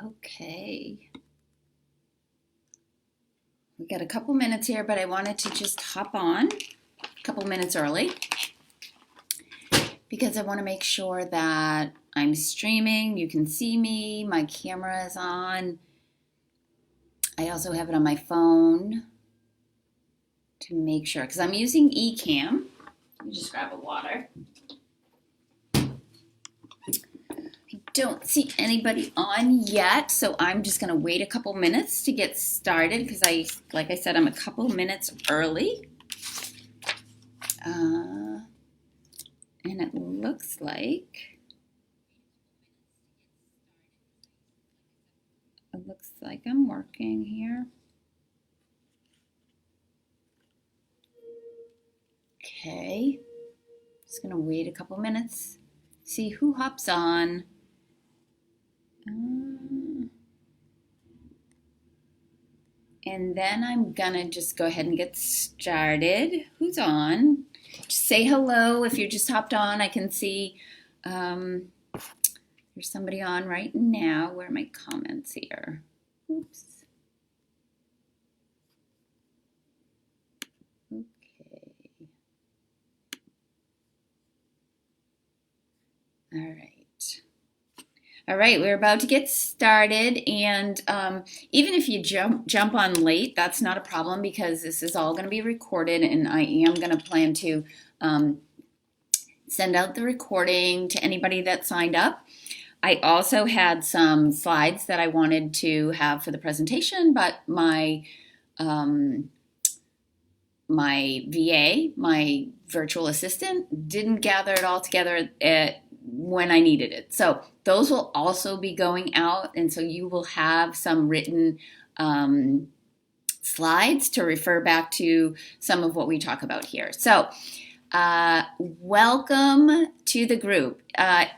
Okay. We got a couple minutes here, but I wanted to just hop on a couple minutes early because I want to make sure that I'm streaming. You can see me. My camera is on. I also have it on my phone to make sure because I'm using eCam. Let me just grab a water. Don't see anybody on yet, so I'm just going to wait a couple minutes to get started because like I said, I'm a couple minutes early. And it looks like I'm working here. Okay, just going to wait a couple minutes, see who hops on. And then I'm gonna just go ahead and get started. Who's on? Just say hello if you just hopped on. I can see there's somebody on right now. Where are my comments here? Oops. Okay. All right, we're about to get started, and even if you jump on late, that's not a problem because this is all going to be recorded, and I am going to plan to send out the recording to anybody that signed up. I also had some slides that I wanted to have for the presentation, but my VA, my virtual assistant, didn't gather it all together when I needed it. So those will also be going out, and so you will have some written slides to refer back to some of what we talk about here. So welcome to the group.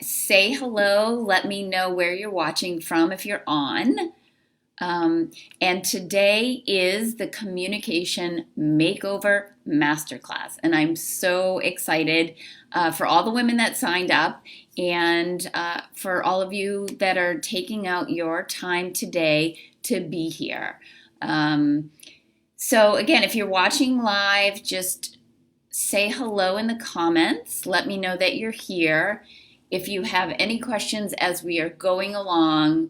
Say hello. Let me know where you're watching from if you're on. And today is the Communication Makeover Masterclass. And I'm so excited for all the women that signed up and for all of you that are taking out your time today to be here. So again, if you're watching live, just say hello in the comments. Let me know that you're here. If you have any questions as we are going along,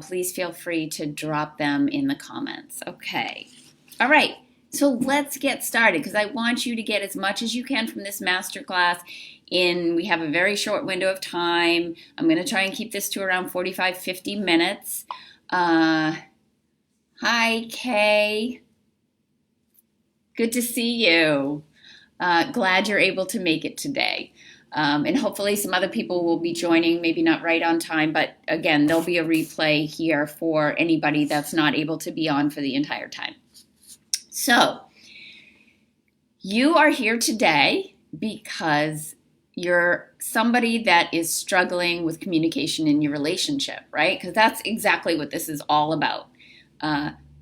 please feel free to drop them in the comments. Okay. All right. So let's get started because I want you to get as much as you can from this masterclass. We have a very short window of time. I'm going to try and keep this to around 45, 50 minutes. Hi, Kay. Good to see you. Glad you're able to make it today. And hopefully some other people will be joining, maybe not right on time, but again, there'll be a replay here for anybody that's not able to be on for the entire time. So you are here today because you're somebody that is struggling with communication in your relationship, right? Because that's exactly what this is all about.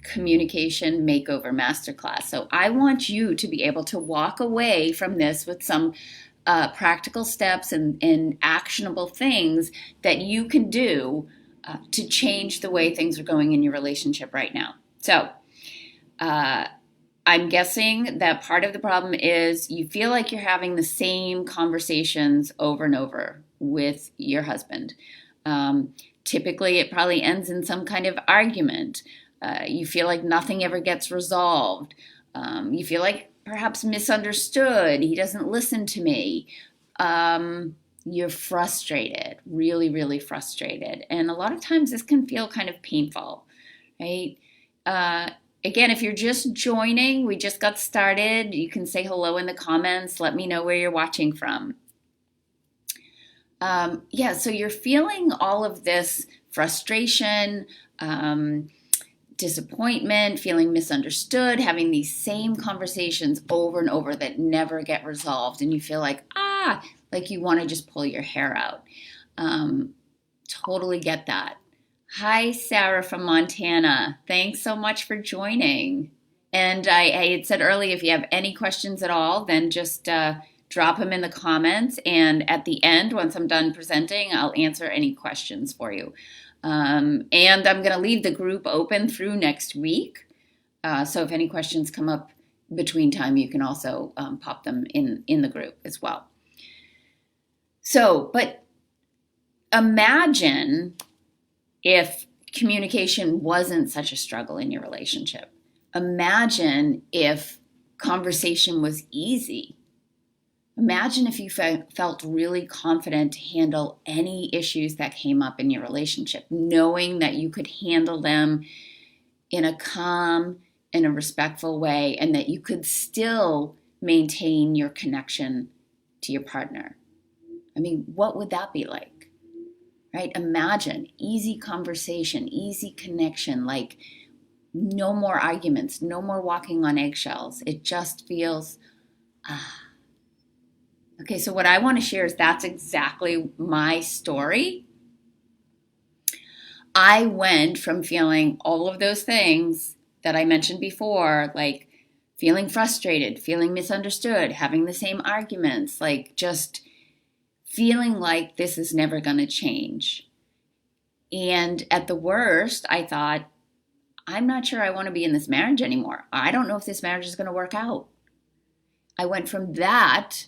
Communication Makeover Masterclass. So I want you to be able to walk away from this with some practical steps and actionable things that you can do to change the way things are going in your relationship right now. So I'm guessing that part of the problem is you feel like you're having the same conversations over and over with your husband. Typically, it probably ends in some kind of argument. You feel like nothing ever gets resolved. You feel like perhaps misunderstood. He doesn't listen to me. You're frustrated, really, really frustrated. And a lot of times this can feel kind of painful, right? Again, if you're just joining, we just got started. You can say hello in the comments. Let me know where you're watching from. So you're feeling all of this frustration, disappointment, feeling misunderstood, having these same conversations over and over that never get resolved. And you feel like you want to just pull your hair out. Totally get that. Hi, Sarah from Montana. Thanks so much for joining. And I had said earlier, if you have any questions at all, then just drop them in the comments. And at the end, once I'm done presenting, I'll answer any questions for you. And I'm going to leave the group open through next week. So if any questions come up between time, you can also pop them in the group as well. So, but imagine if communication wasn't such a struggle in your relationship. Imagine if conversation was easy. Imagine if you felt really confident to handle any issues that came up in your relationship, knowing that you could handle them in a calm, in a respectful way, and that you could still maintain your connection to your partner. I mean, what would that be like? Right? Imagine easy conversation, easy connection, like no more arguments, no more walking on eggshells. It just feels, Okay, so what I want to share is that's exactly my story. I went from feeling all of those things that I mentioned before, like feeling frustrated, feeling misunderstood, having the same arguments, like just feeling like this is never going to change. And at the worst, I thought, I'm not sure I want to be in this marriage anymore. I don't know if this marriage is going to work out. I went from that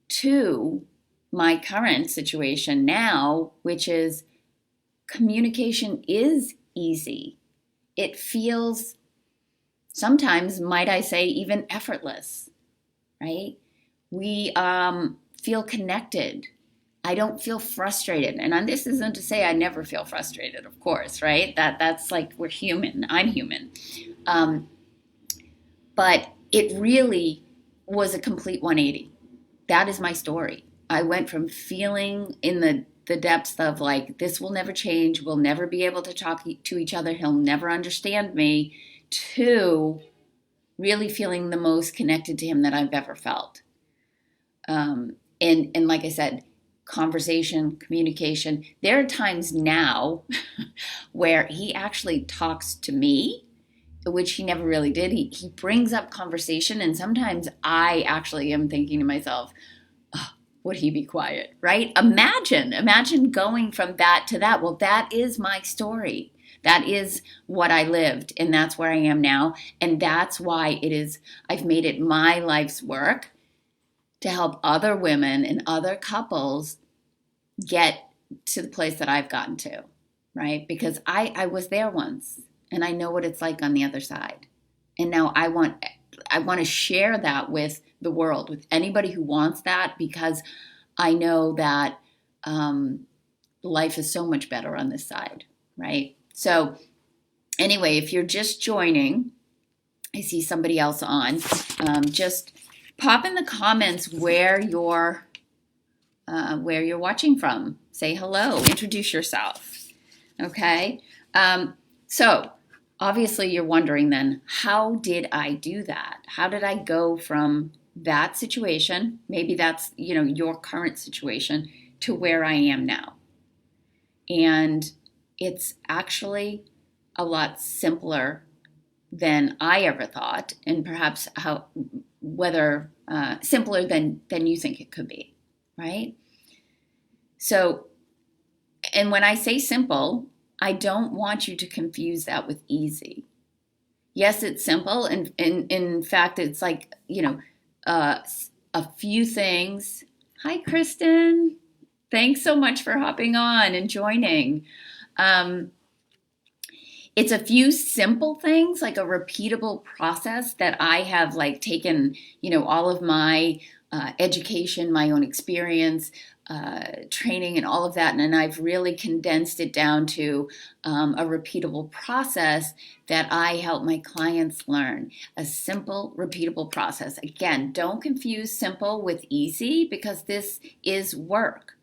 to my current situation now, which is communication is easy. It feels sometimes, might I say, even effortless, right? We feel connected. I don't feel frustrated. And this isn't to say I never feel frustrated, of course, right? That's like we're human. I'm human. But it really was a complete 180. That is my story. I went from feeling in the depths of like, this will never change, we'll never be able to talk to each other, he'll never understand me, to really feeling the most connected to him that I've ever felt. And like I said, conversation, communication. There are times now where he actually talks to me, which he never really did. He brings up conversation, and sometimes I actually am thinking to myself, oh, would he be quiet, right? Imagine going from that to that. Well, that is my story. That is what I lived, and that's where I am now. And that's why I've made it my life's work to help other women and other couples get to the place that I've gotten to, right? Because I was there once, and I know what it's like on the other side. And now I want to share that with the world, with anybody who wants that, because I know that life is so much better on this side, right? So anyway, if you're just joining, I see somebody else on, just pop in the comments where you're watching from. Say hello, introduce yourself, okay? So obviously you're wondering then, how did I do that? How did I go from that situation, maybe that's, your current situation, to where I am now? And it's actually a lot simpler than I ever thought, and perhaps simpler than you think it could be, right? So, and when I say simple, I don't want you to confuse that with easy. Yes, it's simple, and in fact, it's like, a few things. Hi, Kristen. Thanks so much for hopping on and joining. It's a few simple things, like a repeatable process that I have taken, all of my education, my own experience, training, and all of that, and I've really condensed it down to a repeatable process that I help my clients learn. A simple, repeatable process. Again, don't confuse simple with easy, because this is work.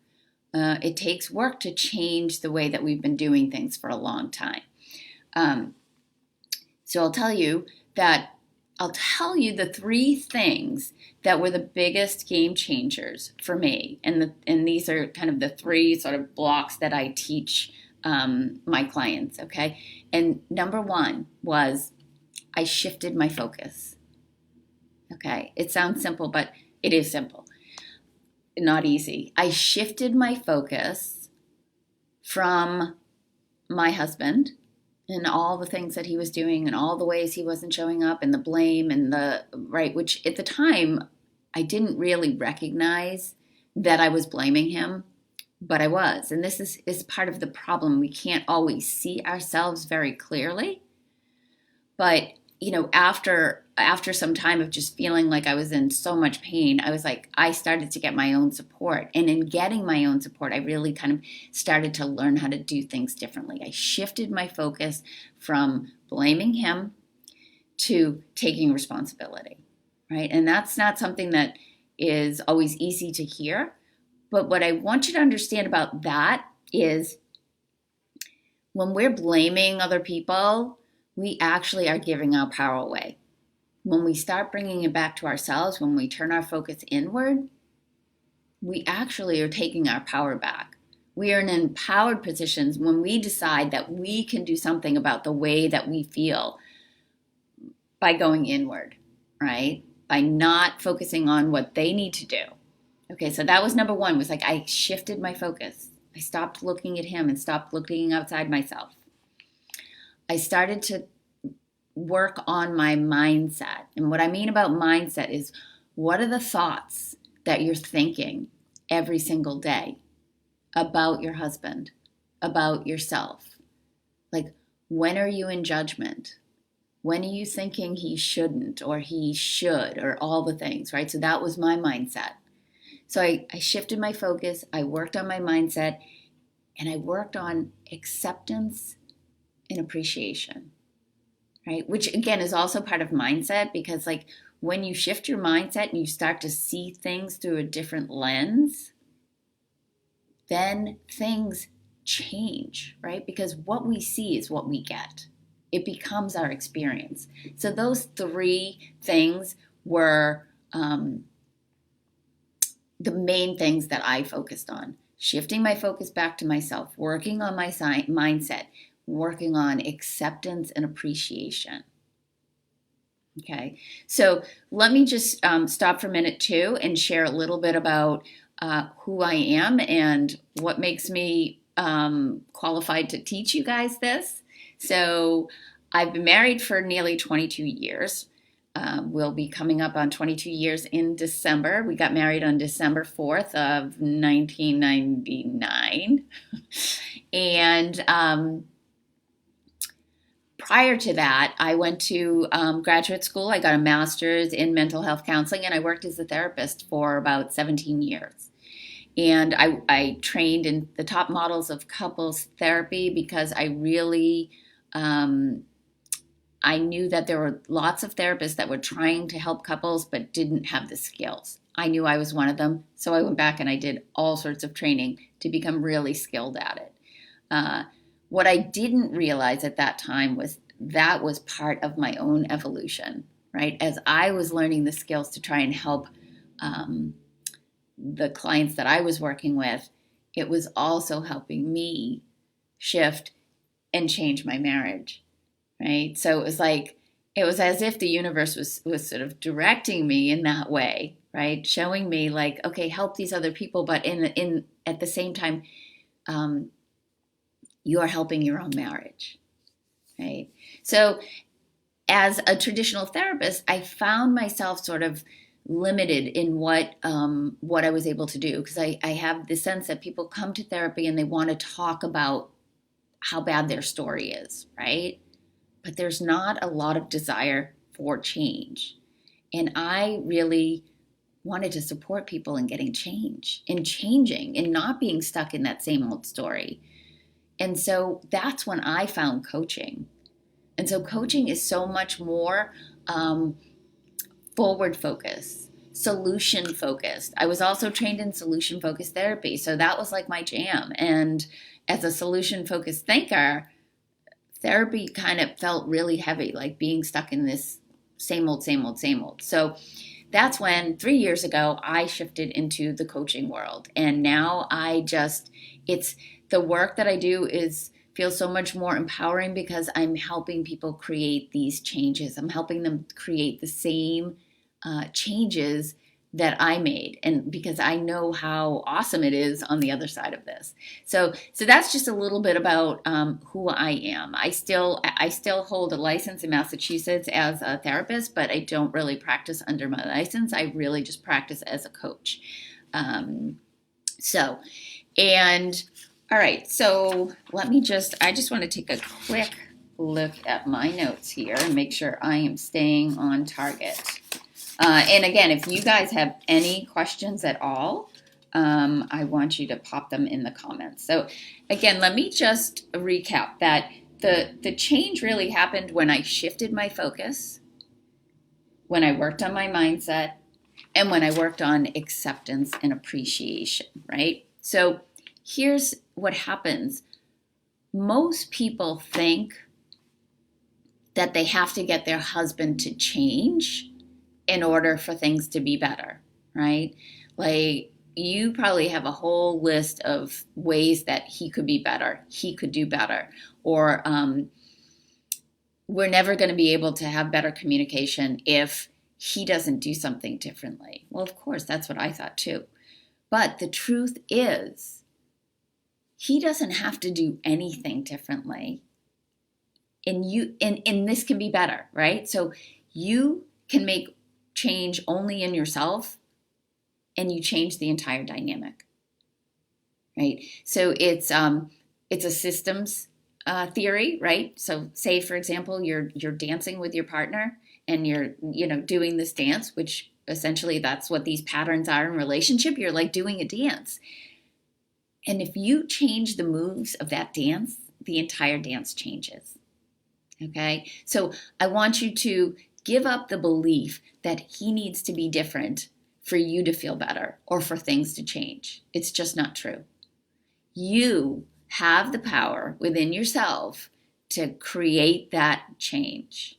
It takes work to change the way that we've been doing things for a long time. So I'll tell you the three things that were the biggest game changers for me. And these are kind of the three sort of blocks that I teach my clients, okay? And number one was I shifted my focus. Okay, it sounds simple, but it is simple. Not easy. I shifted my focus from my husband and all the things that he was doing and all the ways he wasn't showing up and the blame and the right, which at the time I didn't really recognize that I was blaming him, but I was. And this is part of the problem. We can't always see ourselves very clearly. But, after some time of just feeling like I was in so much pain, I was like, I started to get my own support. And in getting my own support, I really kind of started to learn how to do things differently. I shifted my focus from blaming him to taking responsibility, right? And that's not something that is always easy to hear. But what I want you to understand about that is when we're blaming other people, we actually are giving our power away. When we start bringing it back to ourselves, when we turn our focus inward, we actually are taking our power back. We are in empowered positions when we decide that we can do something about the way that we feel by going inward, right? By not focusing on what they need to do. Okay, so that was number one, was like I shifted my focus. I stopped looking at him and stopped looking outside myself. I started to work on my mindset. And what I mean about mindset is, what are the thoughts that you're thinking every single day about your husband, about yourself? Like, when are you in judgment? When are you thinking he shouldn't or he should or all the things, right? So that was my mindset. So I shifted my focus, I worked on my mindset, and I worked on acceptance and appreciation, right? Which again is also part of mindset, because like when you shift your mindset and you start to see things through a different lens, then things change, right? Because what we see is what we get. It becomes our experience. So those three things were the main things that I focused on. Shifting my focus back to myself, working on my mindset, working on acceptance and appreciation. Okay, so let me just stop for a minute too and share a little bit about who I am and what makes me qualified to teach you guys this. So I've been married for nearly 22 years. We'll be coming up on 22 years in December. We got married on December 4th of 1999. And prior to that, I went to graduate school. I got a master's in mental health counseling, and I worked as a therapist for about 17 years. And I trained in the top models of couples therapy because I really... I knew that there were lots of therapists that were trying to help couples but didn't have the skills. I knew I was one of them, so I went back and I did all sorts of training to become really skilled at it. What I didn't realize at that time was that was part of my own evolution, right? As I was learning the skills to try and help the clients that I was working with, it was also helping me shift and change my marriage. Right. So it was as if the universe was sort of directing me in that way, right? Showing me like, okay, help these other people, but in at the same time, you are helping your own marriage, right? So as a traditional therapist, I found myself sort of limited in what I was able to do, because I have the sense that people come to therapy and they want to talk about how bad their story is, right? But there's not a lot of desire for change. And I really wanted to support people in getting change, in changing, and not being stuck in that same old story. And so that's when I found coaching. And so coaching is so much more forward focused, solution focused. I was also trained in solution focused therapy. So that was like my jam. And as a solution focused thinker, therapy kind of felt really heavy, like being stuck in this same old. So that's when 3 years ago, I shifted into the coaching world. And now it's the work that I do feels so much more empowering because I'm helping people create these changes. I'm helping them create the same changes that I made, and because I know how awesome it is on the other side of this. So that's just a little bit about who I am. I still hold a license in Massachusetts as a therapist, but I don't really practice under my license. I really just practice as a coach. So, and all right, so I just want to take a quick look at my notes here and make sure I am staying on target. And again, if you guys have any questions at all, I want you to pop them in the comments. So again, let me just recap that the change really happened when I shifted my focus, when I worked on my mindset, and when I worked on acceptance and appreciation, right? So here's what happens. Most people think that they have to get their husband to change in order for things to be better, right? Like, you probably have a whole list of ways that he could be better, he could do better, or we're never going to be able to have better communication if he doesn't do something differently. Well, of course, that's what I thought too. But the truth is, he doesn't have to do anything differently. And this can be better, right? So you can make change only in yourself, and you change the entire dynamic, right? So it's a systems theory, right? So say, for example, you're dancing with your partner, and you're doing this dance, which essentially that's what these patterns are in relationship. You're like doing a dance, and if you change the moves of that dance, the entire dance changes. Okay, so I want you to give up the belief that he needs to be different for you to feel better or for things to change. It's just not true. You have the power within yourself to create that change.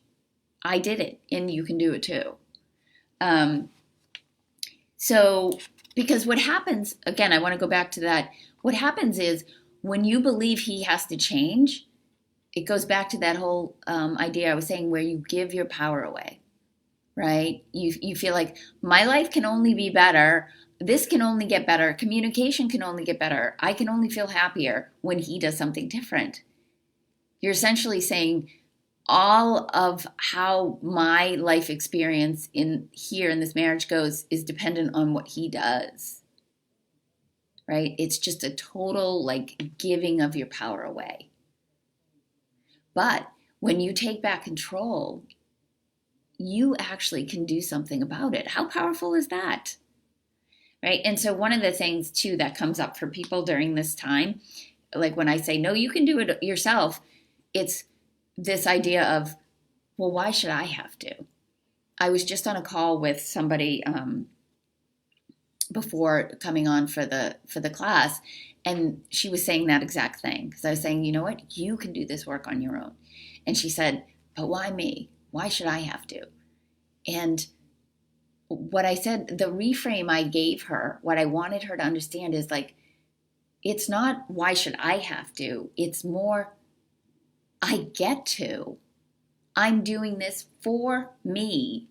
I did it, and you can do it too. So, because what happens, again, I want to go back to that. What happens is when you believe he has to change, it goes back to that whole idea I was saying, where you give your power away, right? You feel like, my life can only be better. This can only get better. Communication can only get better. I can only feel happier when he does something different. You're essentially saying all of how my life experience in this marriage goes is dependent on what he does, right? It's just a total giving of your power away. But when you take back control, you actually can do something about it. How powerful is that? Right? And so one of the things too that comes up for people during this time, like when I say, no, you can do it yourself, it's this idea of, well, why should I have to? I was just on a call with somebody before coming on for the class, and she was saying that exact thing, because I was saying, you know what, you can do this work on your own. And she said, but why me? Why should I have to? And what I said, the reframe I gave her, what I wanted her to understand is it's not why should I have to? It's more, I get to. I'm doing this for me.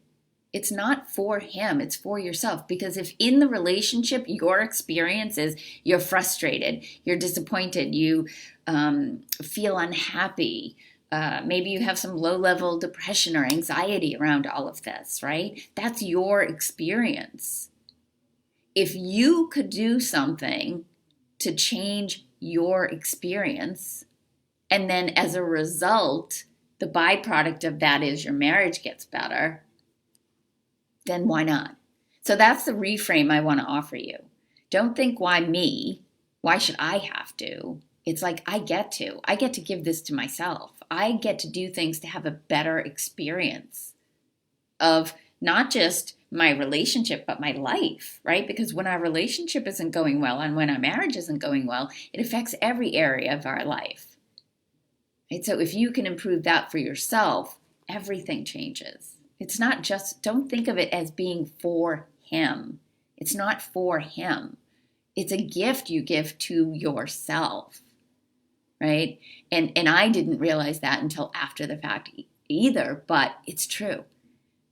It's not for him, it's for yourself. Because if in the relationship, your experience is you're frustrated, you're disappointed, you feel unhappy, maybe you have some low-level depression or anxiety around all of this, right? That's your experience. If you could do something to change your experience, and then as a result, the byproduct of that is your marriage gets better, then why not? So that's the reframe I want to offer you. Don't think, why me? Why should I have to? It's like, I get to give this to myself. I get to do things to have a better experience of not just my relationship, but my life, right? Because when our relationship isn't going well and when our marriage isn't going well, it affects every area of our life. Right? So if you can improve that for yourself, everything changes. It's not just, don't think of it as being for him. It's not for him. It's a gift you give to yourself, right? And I didn't realize that until after the fact either, but it's true.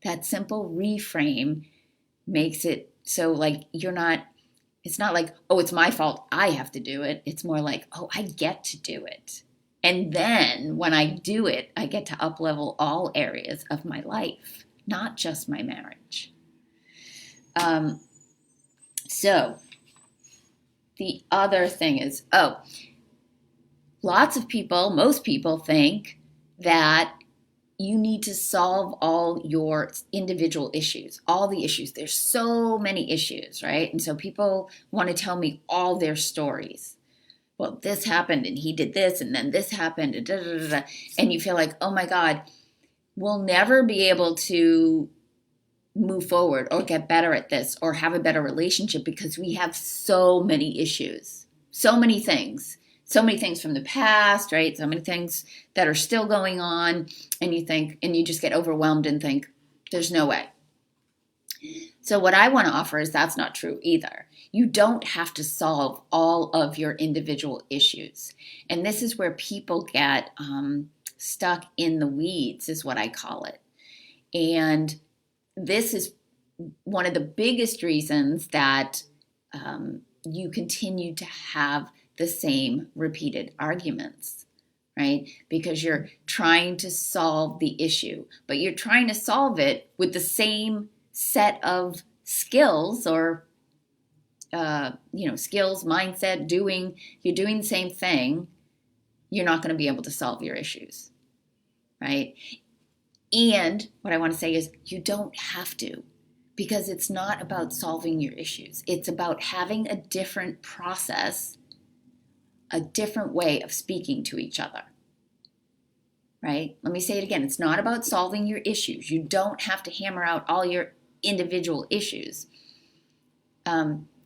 That simple reframe makes it So like it's not like, oh, it's my fault, I have to do it. It's more like, oh, I get to do it. And then when I do it, I get to up-level all areas of my life, not just my marriage. So the other thing is, lots of people, most people think that you need to solve all your individual issues, all the issues. There's so many issues, right? And so people want to tell me all their stories. Well, this happened and he did this and then this happened and da, da, da, da. And you feel like, oh my God, we'll never be able to move forward or get better at this or have a better relationship because we have so many issues, so many things from the past, right? So many things that are still going on, and you just get overwhelmed and think, there's no way. So what I want to offer is that's not true either. You don't have to solve all of your individual issues. And this is where people get stuck in the weeds, is what I call it. And this is one of the biggest reasons that you continue to have the same repeated arguments, right? Because you're trying to solve the issue, but you're trying to solve it with the same set of skills or, skills, mindset, you're doing the same thing. You're not going to be able to solve your issues, right? And what I want to say is you don't have to, because it's not about solving your issues. It's about having a different process, a different way of speaking to each other, right? Let me say it again. It's not about solving your issues. You don't have to hammer out all your individual issues.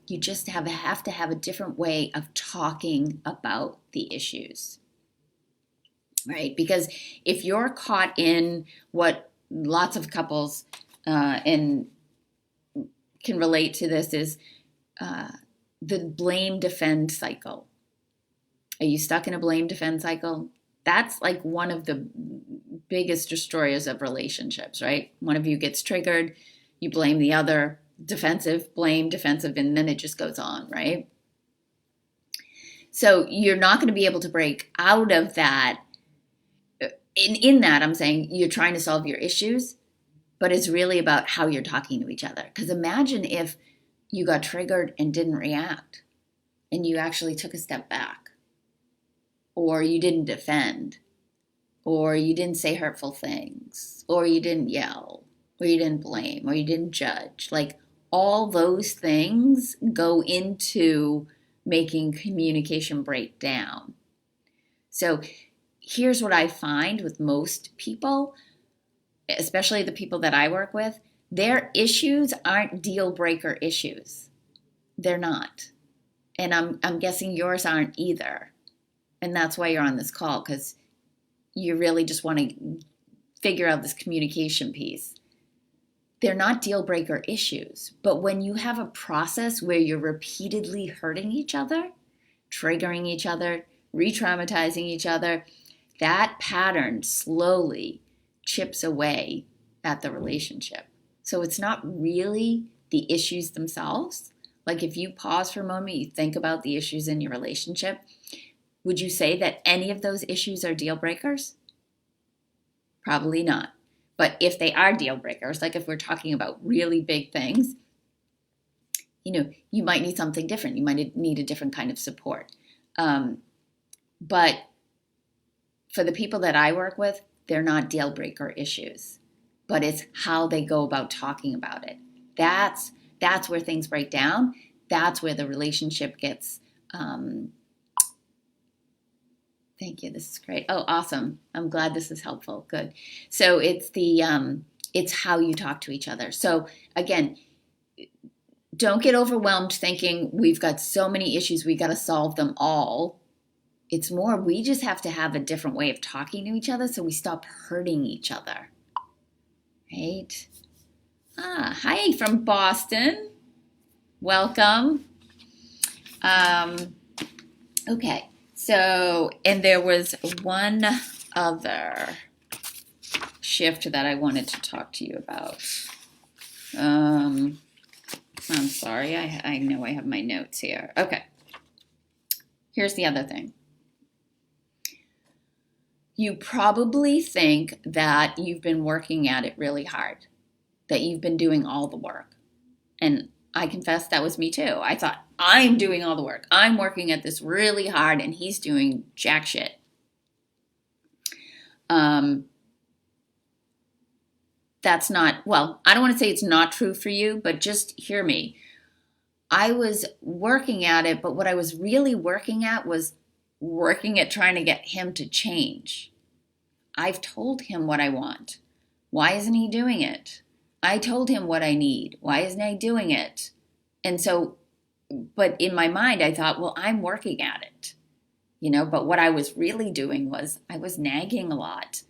You just have to have a different way of talking about the issues, right? Because if you're caught in what lots of couples and can relate to this is the blame defend cycle. Are you stuck in a blame defend cycle? That's like one of the biggest destroyers of relationships, right? One of you gets triggered, you blame the other, defensive, blame, defensive, and then it just goes on, right? So you're not going to be able to break out of that. In that, I'm saying you're trying to solve your issues, but it's really about how you're talking to each other. Because imagine if you got triggered and didn't react, and you actually took a step back, or you didn't defend, or you didn't say hurtful things, or you didn't yell, or you didn't blame, or you didn't judge. Like all those things go into making communication break down. So here's what I find with most people, especially the people that I work with, their issues aren't deal breaker issues. They're not. And I'm guessing yours aren't either. And that's why you're on this call, because you really just want to figure out this communication piece. They're not deal breaker issues. But when you have a process where you're repeatedly hurting each other, triggering each other, re-traumatizing each other, that pattern slowly chips away at the relationship. So it's not really the issues themselves. Like if you pause for a moment, you think about the issues in your relationship, would you say that any of those issues are deal breakers? Probably not. But if they are deal breakers, like if we're talking about really big things, you might need something different. You might need a different kind of support. But for the people that I work with, they're not deal breaker issues, but it's how they go about talking about it. That's where things break down. That's where the relationship gets, thank you. This is great. Oh, awesome. I'm glad this is helpful. Good. So it's it's how you talk to each other. So again, don't get overwhelmed thinking we've got so many issues, we got to solve them all. It's more, we just have to have a different way of talking to each other so we stop hurting each other, right? Hi from Boston. Welcome. Okay, so, and there was one other shift that I wanted to talk to you about. I'm sorry, I know I have my notes here. Okay. Here's the other thing. You probably think that you've been working at it really hard, that you've been doing all the work. And I confess that was me too. I thought, I'm doing all the work. I'm working at this really hard, and he's doing jack shit. That's not, well, I don't want to say it's not true for you, but just hear me. I was working at it, but what I was really working at was working at trying to get him to change. I've told him what I want. Why isn't he doing it? I told him what I need. Why isn't he doing it? And so, but in my mind, I thought, well, I'm working at it, but what I was really doing was I was nagging a lot.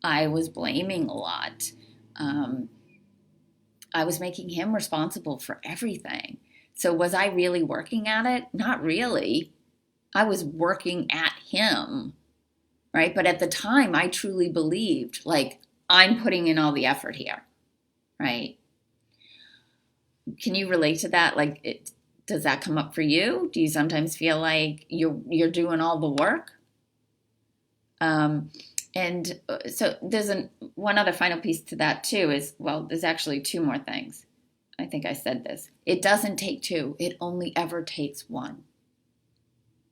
I was blaming a lot. I was making him responsible for everything. So was I really working at it? Not really. I was working at him, right? But at the time, I truly believed, like, I'm putting in all the effort here, right? Can you relate to that? Like, does that come up for you? Do you sometimes feel like you're doing all the work? And so there's one other final piece to that too is, well, there's actually two more things. I think I said this. It doesn't take two. It only ever takes one.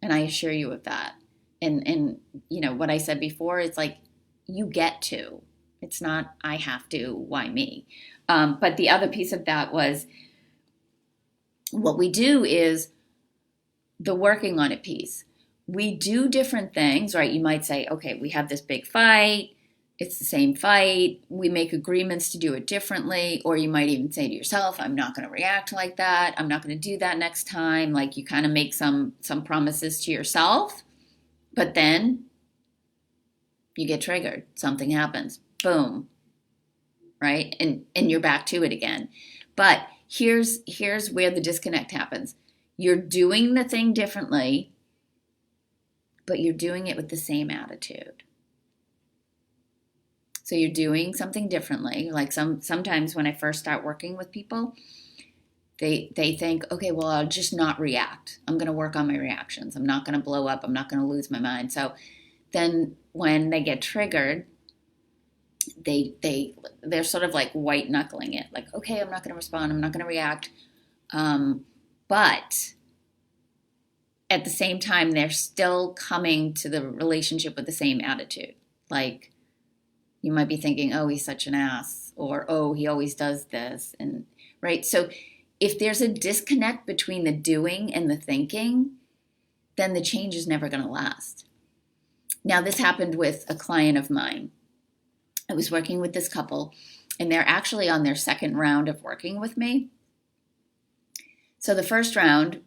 And I assure you of that. And what I said before, it's like, you get to. It's not, I have to, why me? But the other piece of that was, what we do is the working on it piece. We do different things, right? You might say, okay, we have this big fight. It's the same fight. We make agreements to do it differently. Or you might even say to yourself, I'm not going to react like that. I'm not going to do that next time. Like, you kind of make some promises to yourself. But then you get triggered. Something happens. Boom. Right? And you're back to it again. But here's where the disconnect happens. You're doing the thing differently, but you're doing it with the same attitude. So you're doing something differently. Like sometimes when I first start working with people, they think, okay, well, I'll just not react. I'm going to work on my reactions. I'm not going to blow up. I'm not going to lose my mind. So then when they get triggered, they're sort of like white knuckling it. Like, okay, I'm not going to respond. I'm not going to react. But at the same time, they're still coming to the relationship with the same attitude. Like, you might be thinking, oh, he's such an ass, or, oh, he always does this. And right. So if there's a disconnect between the doing and the thinking, then the change is never going to last. Now, this happened with a client of mine. I was working with this couple, and they're actually on their second round of working with me. So the first round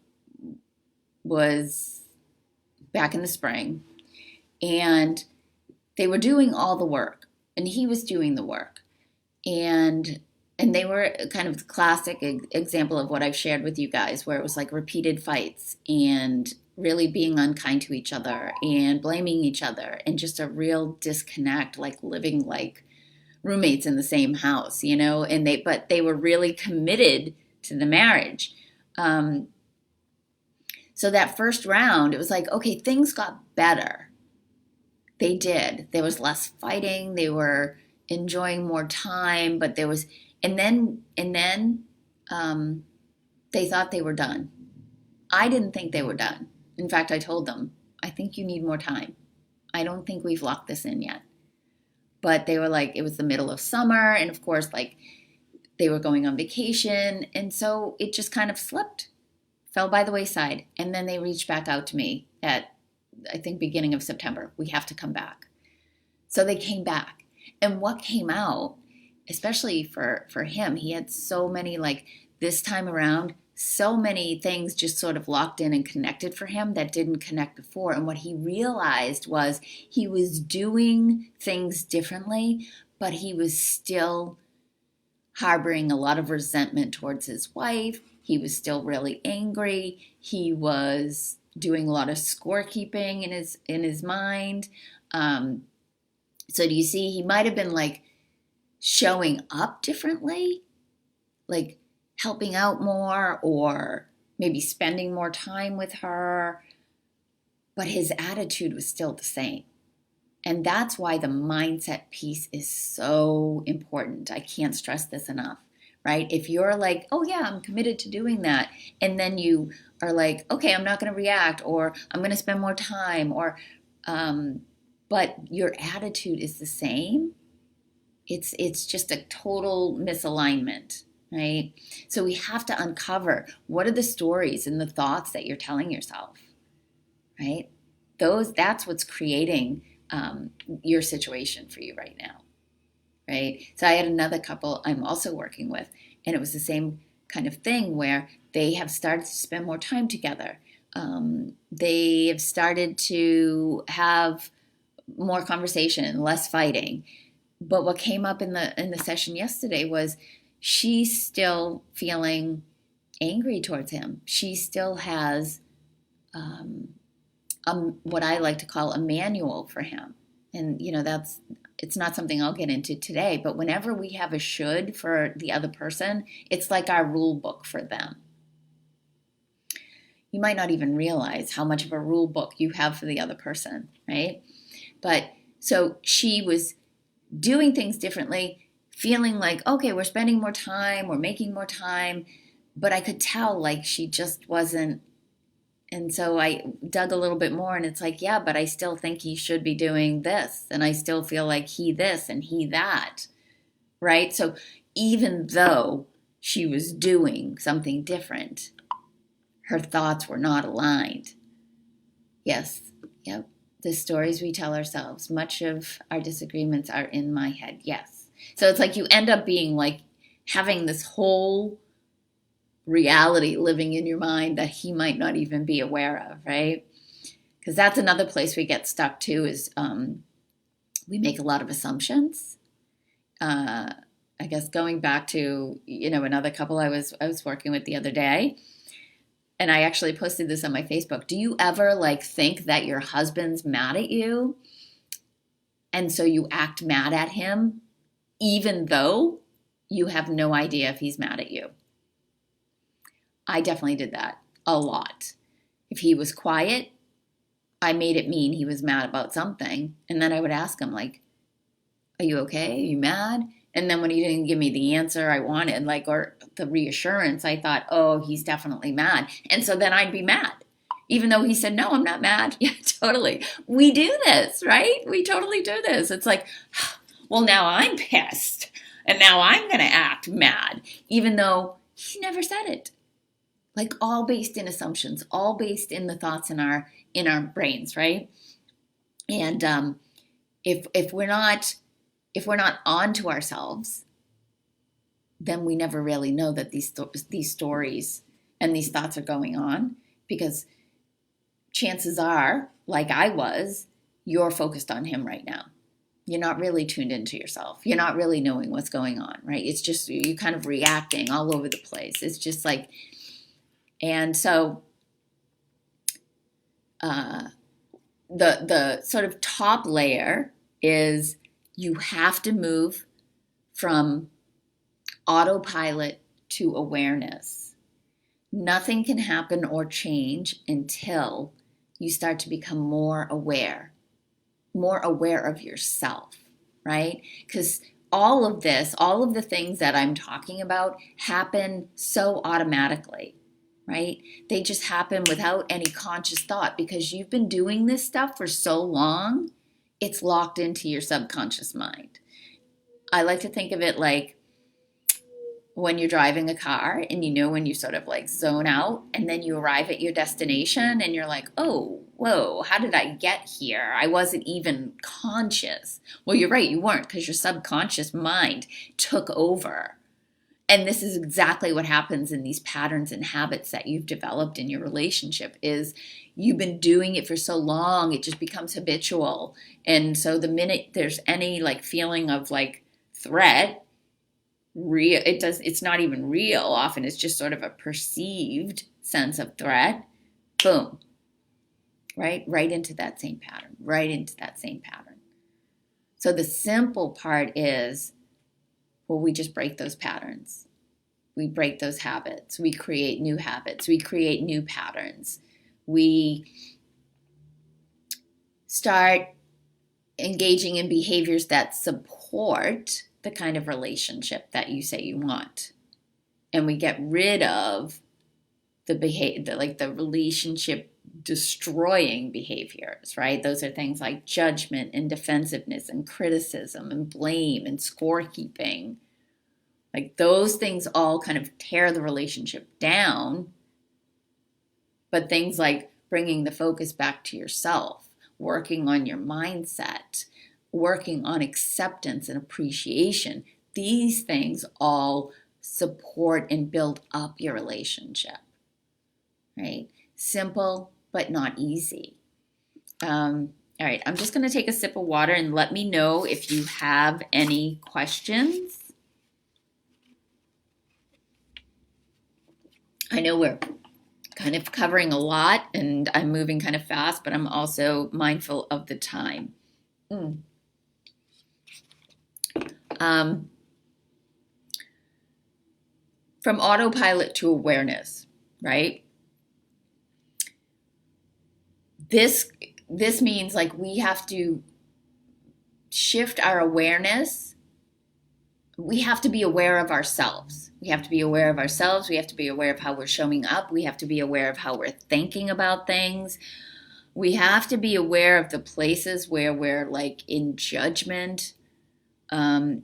was back in the spring, and they were doing all the work, and he was doing the work, and they were kind of the classic example of what I've shared with you guys, where it was like repeated fights and really being unkind to each other and blaming each other, and just a real disconnect, like living like roommates in the same house, but they were really committed to the marriage. So that first round, it was like, okay, things got better. They did. There was less fighting. They were enjoying more time, but there was, and then they thought they were done. I didn't think they were done. In fact, I told them, I think you need more time. I don't think we've locked this in yet. But they were like, it was the middle of summer, and of course, like, they were going on vacation, and so it just kind of slipped. Fell by the wayside. And then they reached back out to me at, I think, beginning of September. We have to come back. So they came back. And what came out, especially for him, he had so many, like, this time around, so many things just sort of locked in and connected for him that didn't connect before. And what he realized was he was doing things differently, but he was still harboring a lot of resentment towards his wife. He was still really angry. He was doing a lot of scorekeeping in his mind. So do you see, he might have been like showing up differently, like helping out more or maybe spending more time with her, but his attitude was still the same. And that's why the mindset piece is so important. I can't stress this enough, right? If you're like, oh yeah, I'm committed to doing that, and then you are like, okay, I'm not going to react, or I'm going to spend more time, or but your attitude is the same, it's just a total misalignment, right? So we have to uncover, what are the stories and the thoughts that you're telling yourself, right? That's what's creating your situation for you right now, right? So I had another couple I'm also working with, and it was the same kind of thing where they have started to spend more time together. They have started to have more conversation, less fighting. But what came up in the session yesterday was she's still feeling angry towards him. She still has what I like to call a manual for him. And, it's not something I'll get into today, but whenever we have a should for the other person, it's like our rule book for them. You might not even realize how much of a rule book you have for the other person, right? But so she was doing things differently, feeling like, okay, we're spending more time, we're making more time, but I could tell like she just wasn't. And so I dug a little bit more, and it's like, yeah, but I still think he should be doing this, and I still feel like he this and he that, right? So even though she was doing something different, her thoughts were not aligned. Yes, yep. The stories we tell ourselves, much of our disagreements are in my head, yes. So it's like you end up being like having this whole reality living in your mind that he might not even be aware of, right? Because that's another place we get stuck too, is we make a lot of assumptions. I guess going back to, another couple I was working with the other day, and I actually posted this on my Facebook. Do you ever like think that your husband's mad at you, and so you act mad at him even though you have no idea if he's mad at you? I definitely did that a lot. If he was quiet, I made it mean he was mad about something. And then I would ask him, like, are you okay? Are you mad? And then when he didn't give me the answer I wanted, like, or the reassurance, I thought, oh, he's definitely mad. And so then I'd be mad, even though he said, no, I'm not mad. Yeah, totally. We do this, right? We totally do this. It's like, well, now I'm pissed, and now I'm going to act mad, even though he never said it. Like, all based in assumptions, all based in the thoughts in our brains, right? And if we're not on to ourselves, then we never really know that these stories and these thoughts are going on, because chances are, like I was, you're focused on him right now. You're not really tuned into yourself. You're not really knowing what's going on, right? It's just you kind of reacting all over the place. It's just like. And so the sort of top layer is you have to move from autopilot to awareness. Nothing can happen or change until you start to become more aware of yourself, right? Because all of the things that I'm talking about happen so automatically. Right? They just happen without any conscious thought, because you've been doing this stuff for so long, it's locked into your subconscious mind. I like to think of it like when you're driving a car and when you sort of like zone out, and then you arrive at your destination and you're like, oh, whoa, how did I get here? I wasn't even conscious. Well, you're right, you weren't, because your subconscious mind took over. And this is exactly what happens in these patterns and habits that you've developed in your relationship, is you've been doing it for so long, it just becomes habitual. And so the minute there's any like feeling of like threat, it's not even real. Often it's just sort of a perceived sense of threat. Boom. Right into that same pattern, So the simple part is, well, we just break those patterns. we break those habits. We create new habits. We create new patterns. We start engaging in behaviors that support the kind of relationship that you say you want. And we get rid of the behavior, like the relationship destroying behaviors, right? Those are things like judgment and defensiveness and criticism and blame and scorekeeping. Like those things all kind of tear the relationship down. But things like bringing the focus back to yourself, working on your mindset, working on acceptance and appreciation, these things all support and build up your relationship, right? Simple, but not easy. All right, I'm just going to take a sip of water and let me know if you have any questions. I know we're kind of covering a lot and I'm moving kind of fast, but I'm also mindful of the time. From autopilot to awareness, right? This means like we have to shift our awareness. We have to be aware of ourselves. We have to be aware of ourselves. We have to be aware of how we're showing up. We have to be aware of how we're thinking about things. We have to be aware of the places where we're like in judgment, where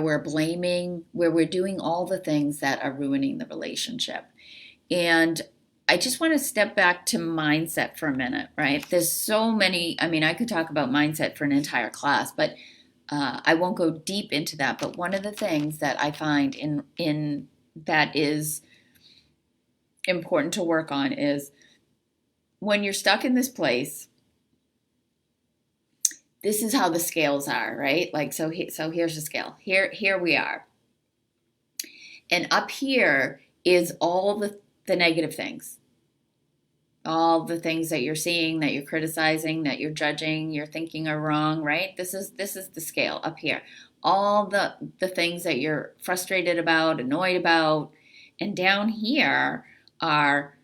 we're blaming, where we're doing all the things that are ruining the relationship. And I just want to step back to mindset for a minute, right? There's so many, I mean, I could talk about mindset for an entire class, but I won't go deep into that. But one of the things that I find in that is important to work on is when you're stuck in this place, this is how the scales are, right? Like, so here's the scale. Here we are. And up here is all the negative things. All the things that you're seeing, that you're criticizing, that you're judging, you're thinking are wrong, right? This is the scale up here. All the things that you're frustrated about, annoyed about. And down here are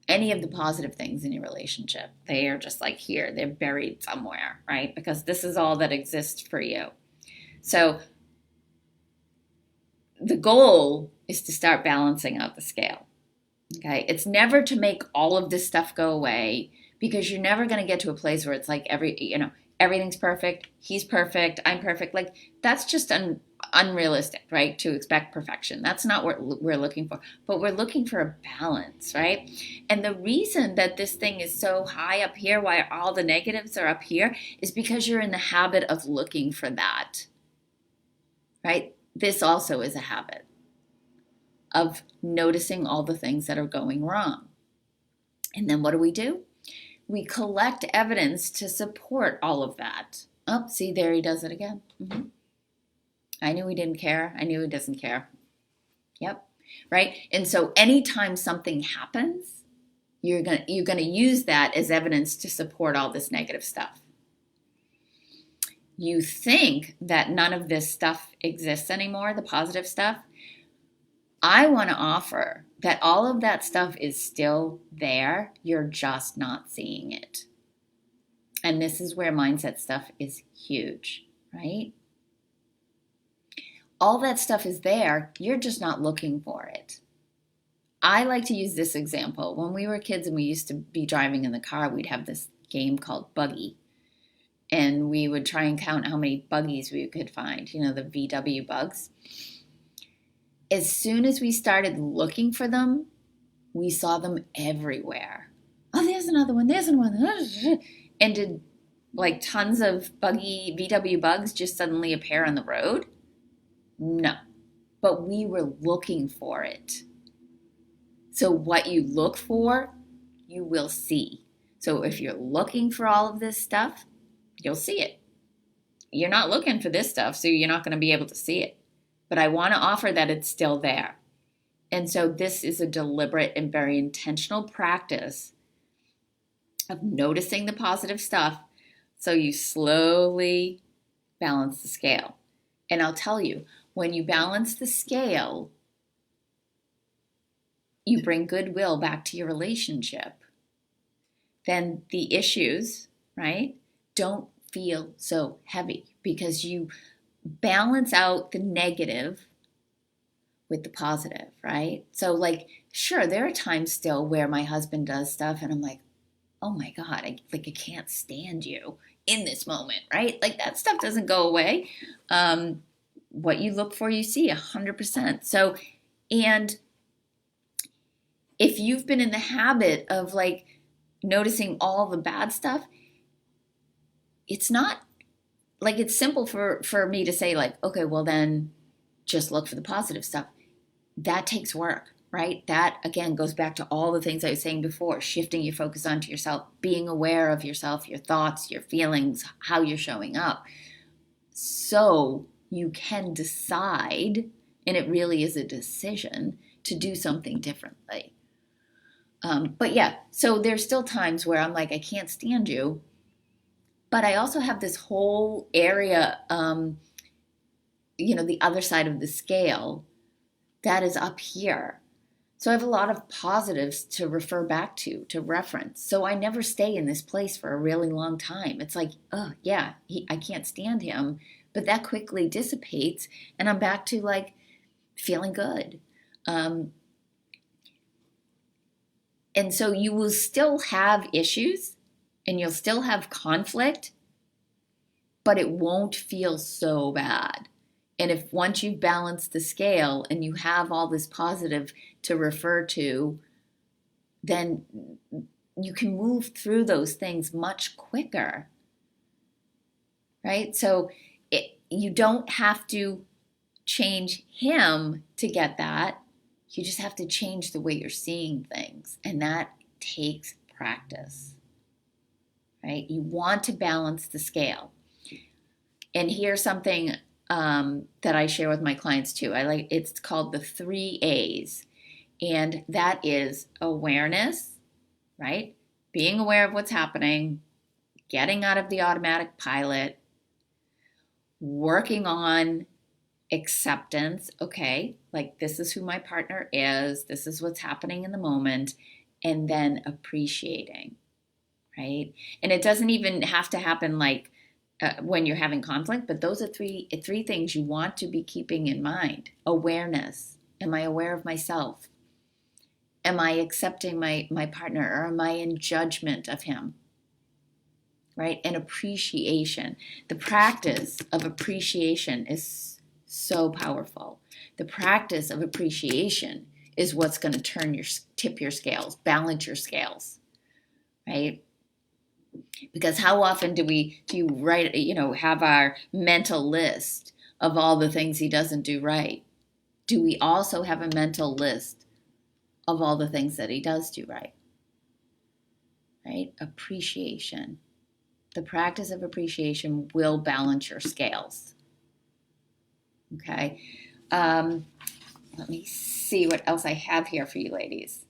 any of the positive things in your relationship. They are just like here, they're buried somewhere, right? Because this is all that exists for you. So the goal is to start balancing out the scale. Okay, it's never to make all of this stuff go away, because you're never going to get to a place where it's like everything's perfect, he's perfect, I'm perfect. Like that's just unrealistic, right? To expect perfection. That's not what we're looking for. But we're looking for a balance, right? And the reason that this thing is so high up here, why all the negatives are up here, is because you're in the habit of looking for that, right? This also is a habit of noticing all the things that are going wrong. And then what do? We collect evidence to support all of that. Oh, see, there he does it again. Mm-hmm. I knew he didn't care. I knew he doesn't care. Yep. Right. And so anytime something happens, you're gonna use that as evidence to support all this negative stuff. You think that none of this stuff exists anymore, the positive stuff. I want to offer that all of that stuff is still there. You're just not seeing it. And this is where mindset stuff is huge, right? All that stuff is there. You're just not looking for it. I like to use this example. When we were kids and we used to be driving in the car, we'd have this game called Buggy. And we would try and count how many buggies we could find, the VW bugs. As soon as we started looking for them, we saw them everywhere. Oh, there's another one. There's another one. And did like tons of VW bugs just suddenly appear on the road? No. But we were looking for it. So what you look for, you will see. So if you're looking for all of this stuff, you'll see it. You're not looking for this stuff, so you're not going to be able to see it. But I want to offer that it's still there. And so this is a deliberate and very intentional practice of noticing the positive stuff so you slowly balance the scale. And I'll tell you, when you balance the scale, you bring goodwill back to your relationship, then the issues, right, don't feel so heavy because you balance out the negative with the positive, right? So like, sure, there are times still where my husband does stuff and I'm like, oh my God, I can't stand you in this moment, right? Like that stuff doesn't go away. What you look for, you see 100%. So, and if you've been in the habit of like noticing all the bad stuff, it's not like it's simple for me to say like, okay, well then just look for the positive stuff. That takes work, right? That again goes back to all the things I was saying before, shifting your focus onto yourself, being aware of yourself, your thoughts, your feelings, how you're showing up. So you can decide, and it really is a decision to do something differently. But yeah, so there's still times where I'm like, I can't stand you. But I also have this whole area, the other side of the scale that is up here. So I have a lot of positives to refer back to reference. So I never stay in this place for a really long time. It's like, oh, yeah, I can't stand him. But that quickly dissipates and I'm back to like feeling good. And so you will still have issues and you'll still have conflict, but it won't feel so bad. And if once you've balanced the scale and you have all this positive to refer to, then you can move through those things much quicker, right? So you don't have to change him to get that. You just have to change the way you're seeing things. And that takes practice, right? You want to balance the scale. And here's something that I share with my clients too. It's called the 3 A's. And that is awareness, right? Being aware of what's happening, getting out of the automatic pilot, working on acceptance. Okay, like this is who my partner is. This is what's happening in the moment. And then appreciating, right? And it doesn't even have to happen like when you're having conflict, but those are three things you want to be keeping in mind. Awareness. Am I aware of myself? Am I accepting my partner, or am I in judgment of him? Right? And appreciation. The practice of appreciation is so powerful. The practice of appreciation is what's going to tip your scales, balance your scales, right? Because how often do you write, have our mental list of all the things he doesn't do right? Do we also have a mental list of all the things that he does do right? Right? Appreciation. The practice of appreciation will balance your scales. Okay. Let me see what else I have here for you ladies.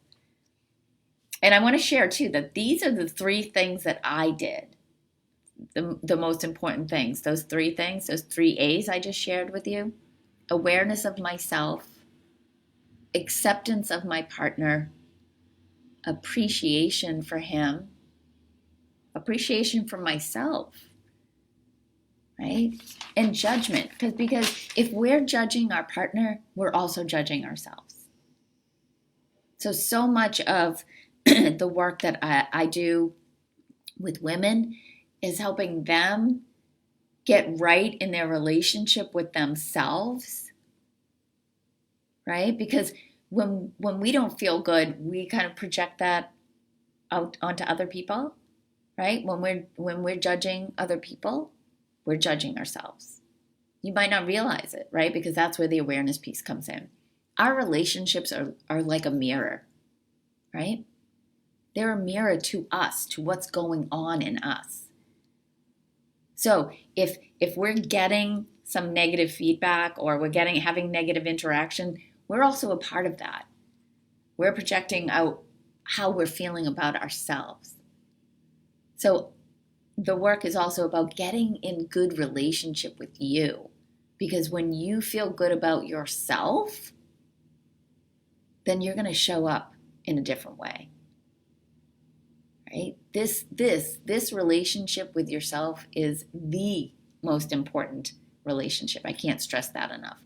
And I want to share too that these are the 3 things that I did. The most important things, those 3 things, those 3 A's I just shared with you. Awareness of myself, acceptance of my partner, appreciation for him, appreciation for myself, right? And judgment, because if we're judging our partner, we're also judging ourselves. So much of the work that I do with women is helping them get right in their relationship with themselves, right? Because when we don't feel good, we kind of project that out onto other people, right? When we're judging other people, we're judging ourselves. You might not realize it, right? Because that's where the awareness piece comes in. Our relationships are like a mirror, right? They're a mirror to us, to what's going on in us. So if we're getting some negative feedback or we're having negative interaction, we're also a part of that. We're projecting out how we're feeling about ourselves. So the work is also about getting in good relationship with you, Because when you feel good about yourself, then you're going to show up in a different way. Right? This relationship with yourself is the most important relationship. I can't stress that enough.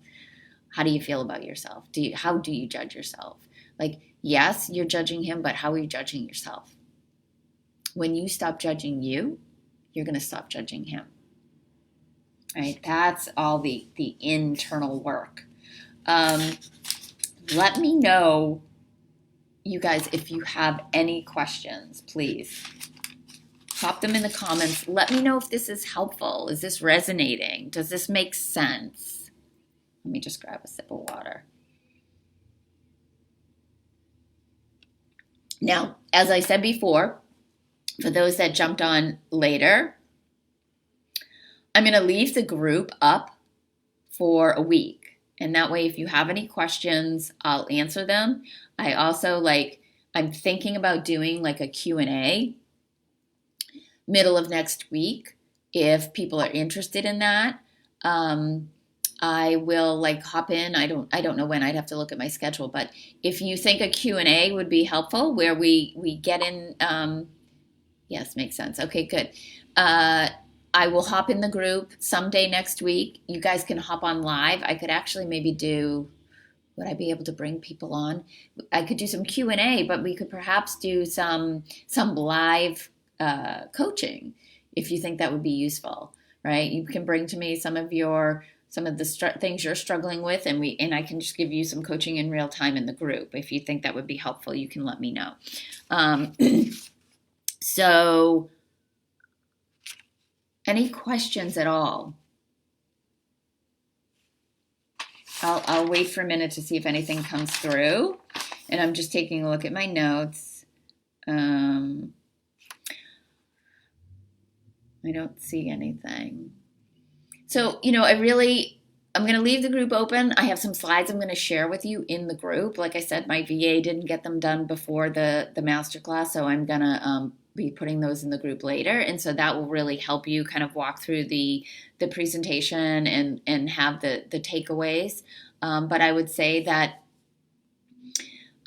How do you feel about yourself? How do you judge yourself? Like, yes, you're judging him, but how are you judging yourself? When you stop judging you, you're going to stop judging him. Right? That's all the internal work. Let me know, you guys, if you have any questions, please. Pop them in the comments. Let me know if this is helpful. Is this resonating? Does this make sense? Let me just grab a sip of water. Now, as I said before, for those that jumped on later, I'm going to leave the group up for a week. And that way, if you have any questions, I'll answer them. I also I'm thinking about doing like a Q&A middle of next week. If people are interested in that, I will hop in. I don't know when. I'd have to look at my schedule. But if you think a Q&A would be helpful, where we get in, yes, makes sense. Okay, good. I will hop in the group someday next week. You guys can hop on live. I could actually maybe would I be able to bring people on? I could do some Q&A, but we could perhaps do some live coaching if you think that would be useful, right? You can bring to me some of the things you're struggling with, and I can just give you some coaching in real time in the group. If you think that would be helpful, you can let me know. So, any questions at all? I'll wait for a minute to see if anything comes through. And I'm just taking a look at my notes. I don't see anything. So, I'm going to leave the group open. I have some slides I'm going to share with you in the group. Like I said, my VA didn't get them done before the masterclass, so I'm going to be putting those in the group later. And so that will really help you kind of walk through the presentation and have the takeaways. But I would say that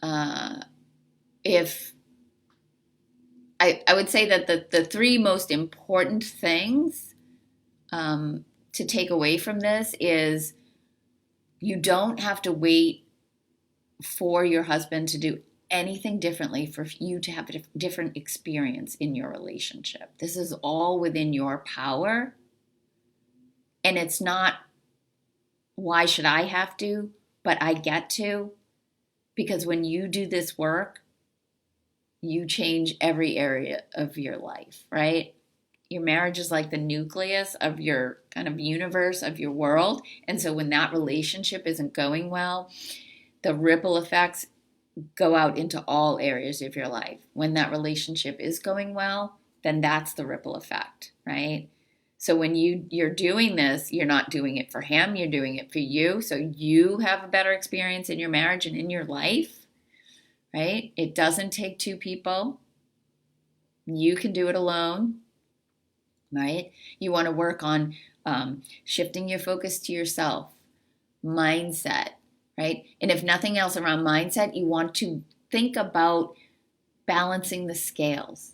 I would say that the three most important things to take away from this is you don't have to wait for your husband to do anything differently for you to have a different experience in your relationship. This is all within your power. And it's not, why should I have to? But I get to. Because when you do this work, you change every area of your life, right? Your marriage is like the nucleus of your kind of universe, of your world. And so when that relationship isn't going well, the ripple effects go out into all areas of your life. When that relationship is going well, then that's the ripple effect, right? So when you're doing this, you're not doing it for him, you're doing it for you. So you have a better experience in your marriage and in your life, right? It doesn't take two people. You can do it alone, right? You want to work on shifting your focus to yourself, mindset, right? And if nothing else around mindset, you want to think about balancing the scales.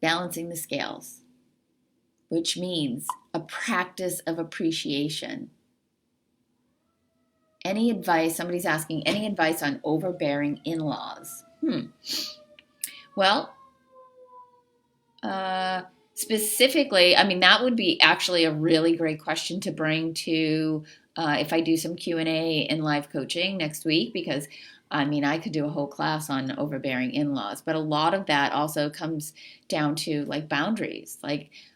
Balancing the scales, which means a practice of appreciation. Any advice, somebody's asking, any advice on overbearing in-laws? Well, specifically, that would be actually a really great question to bring to if I do some Q&A and live coaching next week, because I could do a whole class on overbearing in-laws, but a lot of that also comes down to boundaries.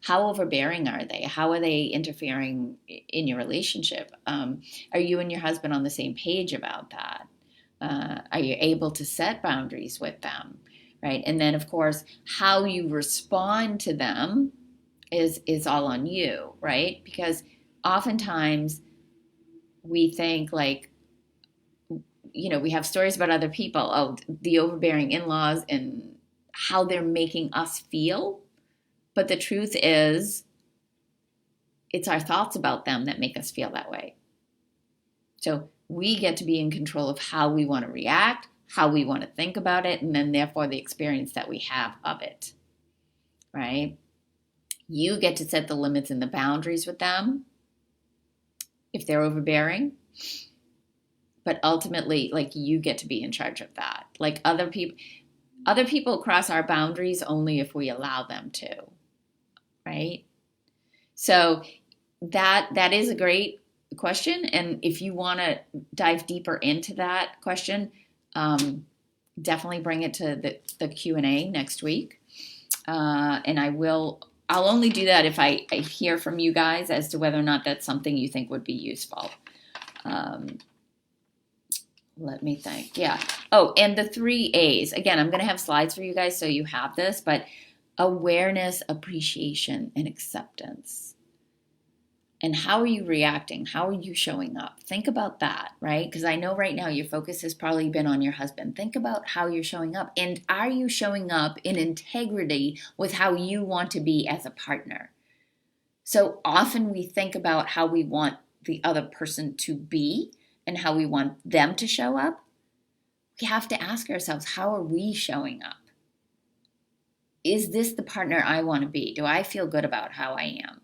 How overbearing are they? How are they interfering in your relationship? Are you and your husband on the same page about that? Are you able to set boundaries with them? Right? And then, of course, how you respond to them is all on you, right? Because oftentimes we think we have stories about other people, the overbearing in-laws and how they're making us feel. But the truth is, it's our thoughts about them that make us feel that way. So we get to be in control of how we want to react, how we want to think about it, and then therefore the experience that we have of it, right? You get to set the limits and the boundaries with them if they're overbearing. But ultimately, like, you get to be in charge of that. Like, other people cross our boundaries only if we allow them to, right? So that is a great question. And if you want to dive deeper into that question, definitely bring it to the Q&A next week. And I'll only do that if I hear from you guys as to whether or not that's something you think would be useful. Let me think. Yeah. Oh, and the 3 A's. Again, I'm going to have slides for you guys so you have this, but awareness, appreciation, and acceptance. And how are you reacting? How are you showing up? Think about that, right? Because I know right now your focus has probably been on your husband. Think about how you're showing up. And are you showing up in integrity with how you want to be as a partner? So often we think about how we want the other person to be and how we want them to show up. We have to ask ourselves, how are we showing up? Is this the partner I want to be? Do I feel good about how I am,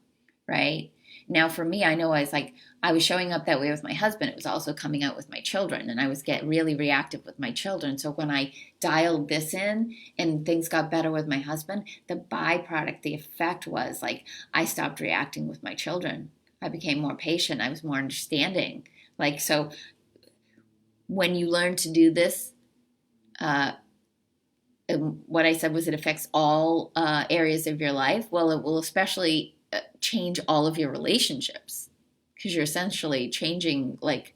right? Now, for me, I know I was showing up that way with my husband. It was also coming out with my children, and I was getting really reactive with my children. So when I dialed this in and things got better with my husband, the byproduct, the effect was like I stopped reacting with my children. I became more patient. I was more understanding. Like, so when you learn to do this, what I said was it affects all areas of your life. Well, it will especially change all of your relationships, because you're essentially changing like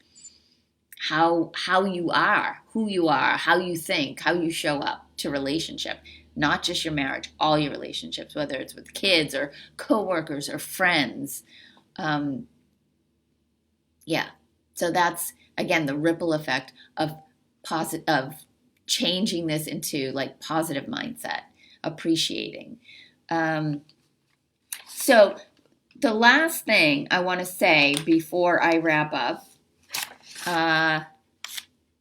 how you are, who you are, how you think, how you show up to relationship, not just your marriage, all your relationships, whether it's with kids or coworkers or friends. Yeah. So that's, again, the ripple effect of changing this into like positive mindset, appreciating. So the last thing I want to say before I wrap up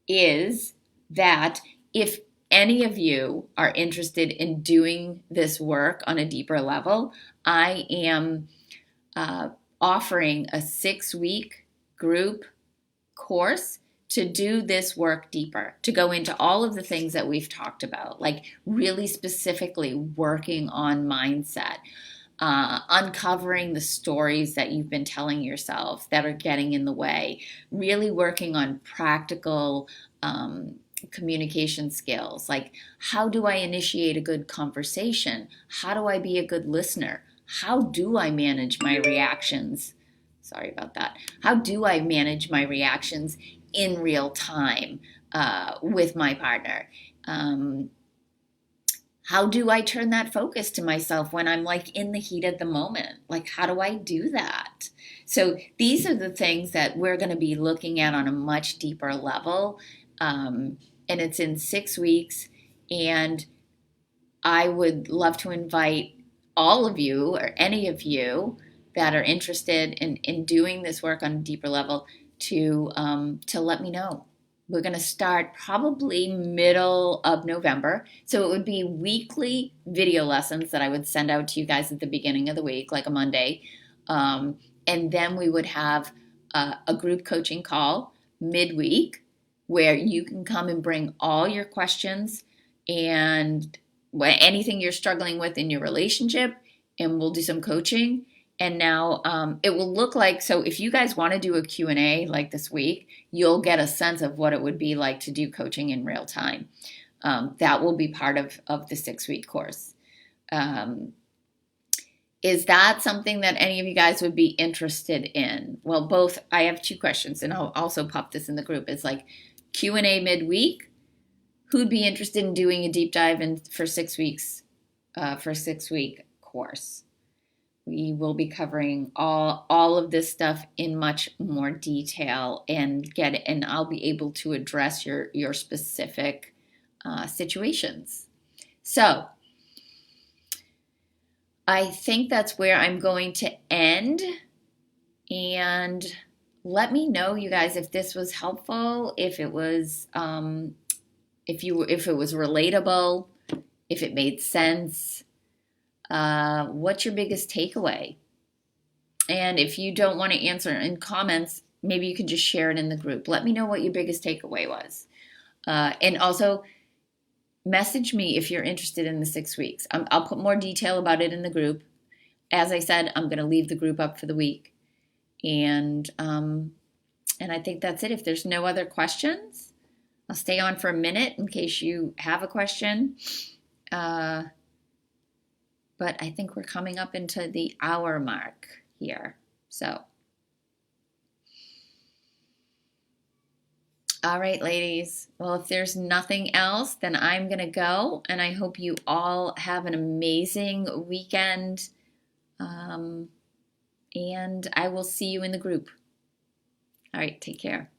is that if any of you are interested in doing this work on a deeper level, I am offering a 6-week group course to do this work deeper, to go into all of the things that we've talked about, like really specifically working on mindset, uncovering the stories that you've been telling yourself that are getting in the way, really working on practical communication skills, like how do I initiate a good conversation? How do I be a good listener? How do I manage my reactions? Sorry about that. How do I manage my reactions in real time with my partner? How do I turn that focus to myself when I'm like in the heat of the moment? Like, how do I do that? So these are the things that we're going to be looking at on a much deeper level. And it's in 6 weeks. And I would love to invite all of you or any of you that are interested in doing this work on a deeper level to let me know. We're going to start probably middle of November. So it would be weekly video lessons that I would send out to you guys at the beginning of the week, like a Monday. And then we would have a group coaching call midweek where you can come and bring all your questions and anything you're struggling with in your relationship, and we'll do some coaching. And now it will look like, so if you guys want to do a Q&A like this week, you'll get a sense of what it would be like to do coaching in real time. That will be part of the 6-week course. Is that something that any of you guys would be interested in? Well, both, I have 2 questions, and I'll also pop this in the group. It's like Q&A midweek. Who'd be interested in doing a deep dive for 6 weeks, for a 6-week course? We will be covering all of this stuff in much more detail and I'll be able to address your specific situations. So I think that's where I'm going to end And let me know, you guys, if this was helpful, if it was if it was relatable, if it made sense. What's your biggest takeaway? And if you don't want to answer in comments, maybe you can just share it in the group. Let me know what your biggest takeaway was. And also message me if you're interested in the 6 weeks. I'll put more detail about it in the group. As I said, I'm going to leave the group up for the week. And I think that's it. If there's no other questions, I'll stay on for a minute in case you have a question. But I think we're coming up into the hour mark here. So, all right, ladies. Well, if there's nothing else, then I'm going to go. And I hope you all have an amazing weekend. And I will see you in the group. All right, take care.